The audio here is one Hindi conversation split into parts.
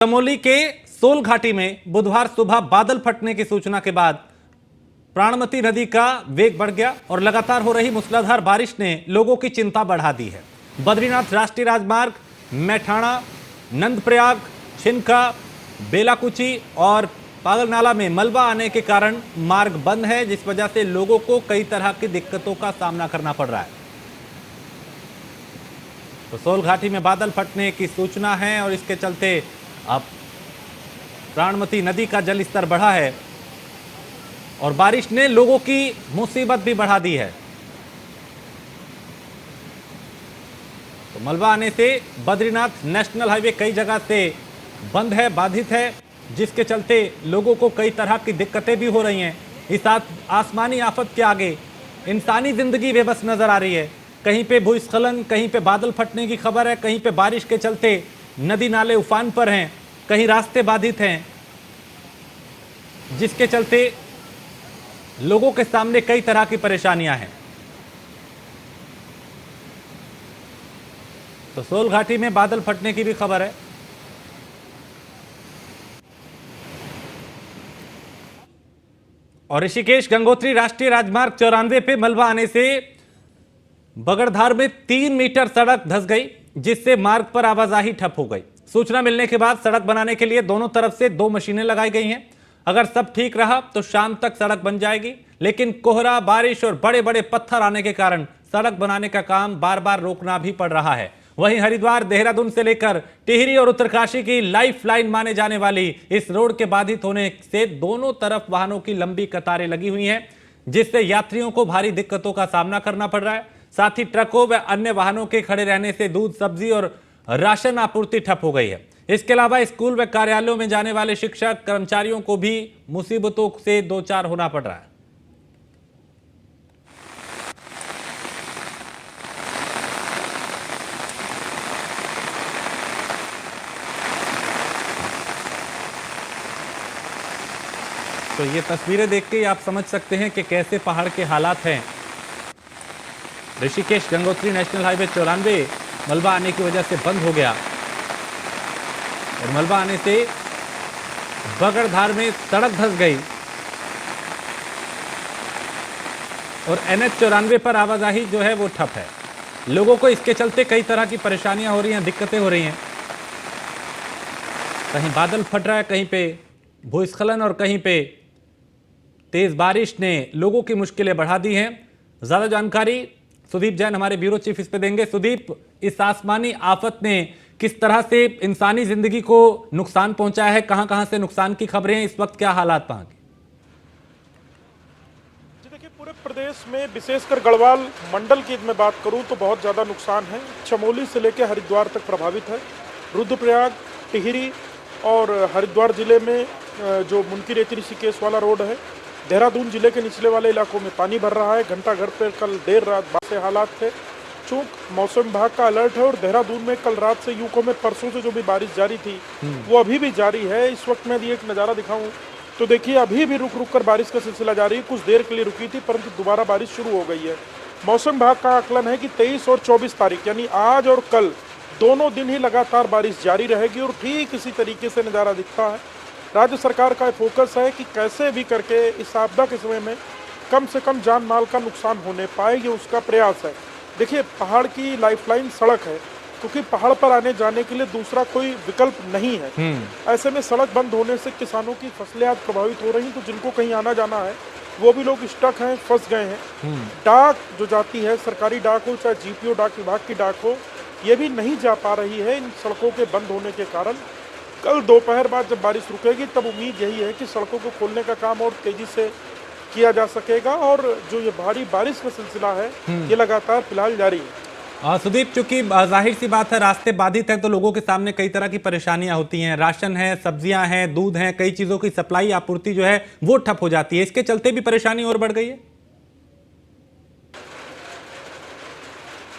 चमोली के सोल घाटी में बुधवार सुबह बादल फटने की सूचना के बाद प्राणमती नदी का वेग बढ़ गया और लगातार हो रही मूसलाधार बारिश ने लोगों की चिंता बढ़ा दी है। बद्रीनाथ राष्ट्रीय राजमार्ग, मैठाणा, नंदप्रयाग, छिनका, बेलाकुची और पागलनाला में मलबा आने के कारण मार्ग बंद है, जिस वजह से लोगों को कई तरह की दिक्कतों का सामना करना पड़ रहा है। तो सोल घाटी में बादल फटने की सूचना है और इसके चलते अब प्राणमती नदी का जल स्तर बढ़ा है और बारिश ने लोगों की मुसीबत भी बढ़ा दी है। तो मलबा आने से बद्रीनाथ नेशनल हाईवे कई जगह से बंद है, बाधित है, जिसके चलते लोगों को कई तरह की दिक्कतें भी हो रही हैं। इस आसमानी आफत के आगे इंसानी जिंदगी बेबस नजर आ रही है। कहीं पे भूस्खलन, कहीं पे बादल फटने की खबर है, कहीं पे बारिश के चलते नदी नाले उफान पर हैं, कहीं रास्ते बाधित हैं, जिसके चलते लोगों के सामने कई तरह की परेशानियां हैं। तो सोल घाटी में बादल फटने की भी खबर है। और ऋषिकेश गंगोत्री राष्ट्रीय राजमार्ग 94 पे मलबा आने से बगड़धार में 3 मीटर सड़क धंस गई, जिससे मार्ग पर आवाजाही ठप हो गई। सूचना मिलने के बाद सड़क बनाने के लिए दोनों तरफ से 2 मशीनें लगाई गई हैं। अगर सब ठीक रहा तो शाम तक सड़क बन जाएगी, लेकिन कोहरा, बारिश और बड़े बड़े पत्थर आने के कारण सड़क बनाने का काम बार बार रोकना भी पड़ रहा है। वहीं हरिद्वार, देहरादून से लेकर टिहरी और उत्तरकाशी की लाइफ लाइन माने जाने वाली इस रोड के बाधित होने से दोनों तरफ वाहनों की लंबी कतारें लगी हुई हैं, जिससे यात्रियों को भारी दिक्कतों का सामना करना पड़ रहा है। साथ ही ट्रकों व अन्य वाहनों के खड़े रहने से दूध, सब्जी और राशन आपूर्ति ठप हो गई है। इसके अलावा स्कूल व कार्यालयों में जाने वाले शिक्षक, कर्मचारियों को भी मुसीबतों से दो चार होना पड़ रहा है। तो ये तस्वीरें देख के आप समझ सकते हैं कि कैसे पहाड़ के हालात हैं। ऋषिकेश गंगोत्री नेशनल हाईवे 94 मलबा आने की वजह से बंद हो गया और मलबा आने से बगड़धार में सड़क धंस गई और NH 94 पर आवाजाही जो है वो ठप है। लोगों को इसके चलते कई तरह की परेशानियां हो रही हैं, दिक्कतें हो रही हैं। कहीं बादल फट रहा है, कहीं पे भूस्खलन और कहीं पे तेज बारिश ने लोगों की मुश्किलें बढ़ा दी हैं। ज्यादा जानकारी सुदीप जैन हमारे ब्यूरो चीफ इस पे देंगे। सुदीप, इस आसमानी आफत ने किस तरह से इंसानी जिंदगी को नुकसान पहुंचाया है? कहां कहां से नुकसान की खबरें हैं? इस वक्त क्या हालात वहां के? जी देखिए, पूरे प्रदेश में विशेषकर गढ़वाल मंडल की मैं बात करूं तो बहुत ज़्यादा नुकसान है। चमोली से लेकर हरिद्वार तक प्रभावित है। रुद्रप्रयाग, टिहरी और हरिद्वार जिले में जो मुनकीरेती ऋषिकेश वाला रोड है, देहरादून जिले के निचले वाले इलाकों में पानी भर रहा है। घंटाघर पर कल देर रात बारिश से हालात थे। चूंक मौसम विभाग का अलर्ट है और देहरादून में कल रात से यूको में परसों से जो भी बारिश जारी थी वो अभी भी जारी है। इस वक्त मैं एक नज़ारा दिखाऊं तो देखिए, अभी भी रुक रुक कर बारिश का सिलसिला जारी है। कुछ देर के लिए रुकी थी, परंतु दोबारा बारिश शुरू हो गई है। मौसम विभाग का आकलन है कि 23 और 24 तारीख यानी आज और कल दोनों दिन ही लगातार बारिश जारी रहेगी और ठीक इसी तरीके से नज़ारा दिखता है। राज्य सरकार का फोकस है कि कैसे भी करके इस आपदा के समय में कम से कम जान माल का नुकसान होने पाए, ये उसका प्रयास है। देखिए, पहाड़ की लाइफलाइन सड़क है, क्योंकि पहाड़ पर आने जाने के लिए दूसरा कोई विकल्प नहीं है। ऐसे में सड़क बंद होने से किसानों की फसलें आज प्रभावित हो रही हैं, तो जिनको कहीं आना जाना है वो भी लोग स्टक हैं, फंस गए हैं। डाक जो जाती है, सरकारी डाक हो चाहे GPO डाक विभाग की डाक हो, ये भी नहीं जा पा रही है इन सड़कों के बंद होने के कारण। कल दोपहर बाद जब बारिश रुकेगी तब उम्मीद यही है कि सड़कों को खोलने का काम और तेजी से किया जा सकेगा और जो ये भारी बारिश का सिलसिला है ये लगातार फिलहाल जारी है। सुदीप, चूंकि जाहिर सी बात है रास्ते बाधित हैं तो लोगों के सामने कई तरह की परेशानियां होती हैं। राशन है, सब्जियां हैं, दूध है, कई चीजों की सप्लाई आपूर्ति जो है वो ठप हो जाती है। इसके चलते भी परेशानी और बढ़ गई है।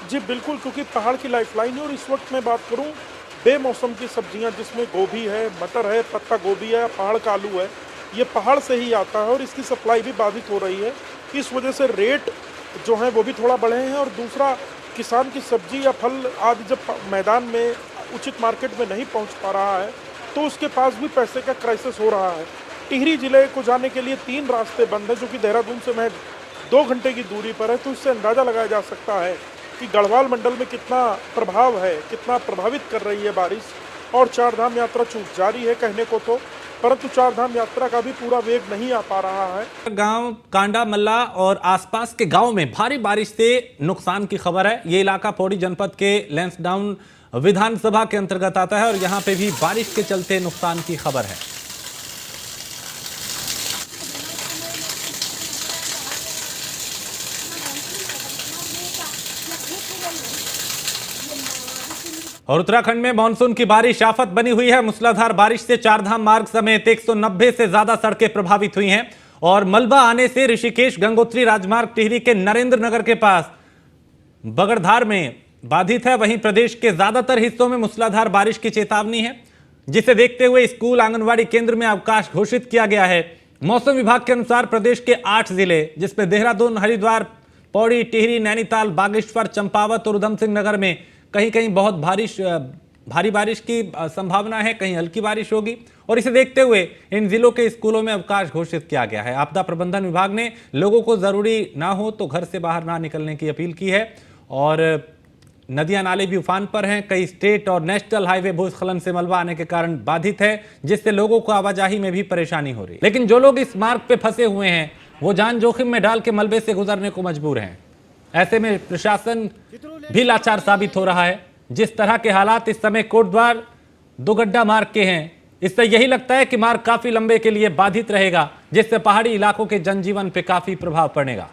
जी बिल्कुल, क्योंकि पहाड़ की लाइफलाइन है और इस वक्त मैं बात करूं बेमौसम की सब्जियां जिसमें गोभी है, मटर है, पत्ता गोभी है, पहाड़ का आलू है, ये पहाड़ से ही आता है और इसकी सप्लाई भी बाधित हो रही है। इस वजह से रेट जो है वो भी थोड़ा बढ़े हैं और दूसरा, किसान की सब्जी या फल आदि जब मैदान में उचित मार्केट में नहीं पहुंच पा रहा है तो उसके पास भी पैसे का क्राइसिस हो रहा है। टिहरी जिले को जाने के लिए 3 रास्ते बंद हैं, जो कि देहरादून से महज 2 घंटे की दूरी पर है। तो इससे अंदाज़ा लगाया जा सकता है कि गढ़वाल मंडल में कितना प्रभाव है, कितना प्रभावित कर रही है बारिश। और चारधाम यात्रा चूक जारी है कहने को तो, परंतु चारधाम यात्रा का भी पूरा वेग नहीं आ पा रहा है। गांव कांडा मल्ला और आसपास के गांव में भारी बारिश से नुकसान की खबर है। ये इलाका पौड़ी जनपद के लैंसडाउन विधानसभा के अंतर्गत आता है और यहां पे भी बारिश के चलते नुकसान की खबर है। और उत्तराखंड में मानसून की बारिश आफत बनी हुई है। मूसलाधार बारिश से चारधाम मार्ग समेत 190 से ज्यादा सड़कें प्रभावित हुई हैं और मलबा आने से ऋषिकेश गंगोत्री राजमार्ग टिहरी के नरेंद्र नगर के पास बगड़धार में बाधित है। वहीं प्रदेश के ज्यादातर हिस्सों में मूसलाधार बारिश की चेतावनी है, जिसे देखते हुए स्कूल आंगनबाड़ी केंद्र में अवकाश घोषित किया गया है। मौसम विभाग के अनुसार प्रदेश के 8 जिले, जिसमें देहरादून, हरिद्वार, पौड़ी, टिहरी, नैनीताल, बागेश्वर, चंपावत और उधम सिंह नगर में कहीं कहीं बहुत भारी बारिश की संभावना है, कहीं हल्की बारिश होगी। और इसे देखते हुए इन जिलों के स्कूलों में अवकाश घोषित किया गया है। आपदा प्रबंधन विभाग ने लोगों को जरूरी ना हो तो घर से बाहर ना निकलने की अपील की है। और नदियां नाले भी उफान पर हैं। कई स्टेट और नेशनल हाईवे भूस्खलन से मलबा आने के कारण बाधित है, जिससे लोगों को आवाजाही में भी परेशानी हो रही है। लेकिन जो लोग इस मार्ग पे फंसे हुए हैं वो जान जोखिम में डाल के मलबे से गुजरने को मजबूर हैं। ऐसे में प्रशासन भी लाचार साबित हो रहा है। जिस तरह के हालात इस समय कोटद्वार दुगड्डा मार्ग के हैं, इससे यही लगता है कि मार्ग काफी लंबे के लिए बाधित रहेगा, जिससे पहाड़ी इलाकों के जनजीवन पे काफी प्रभाव पड़ेगा।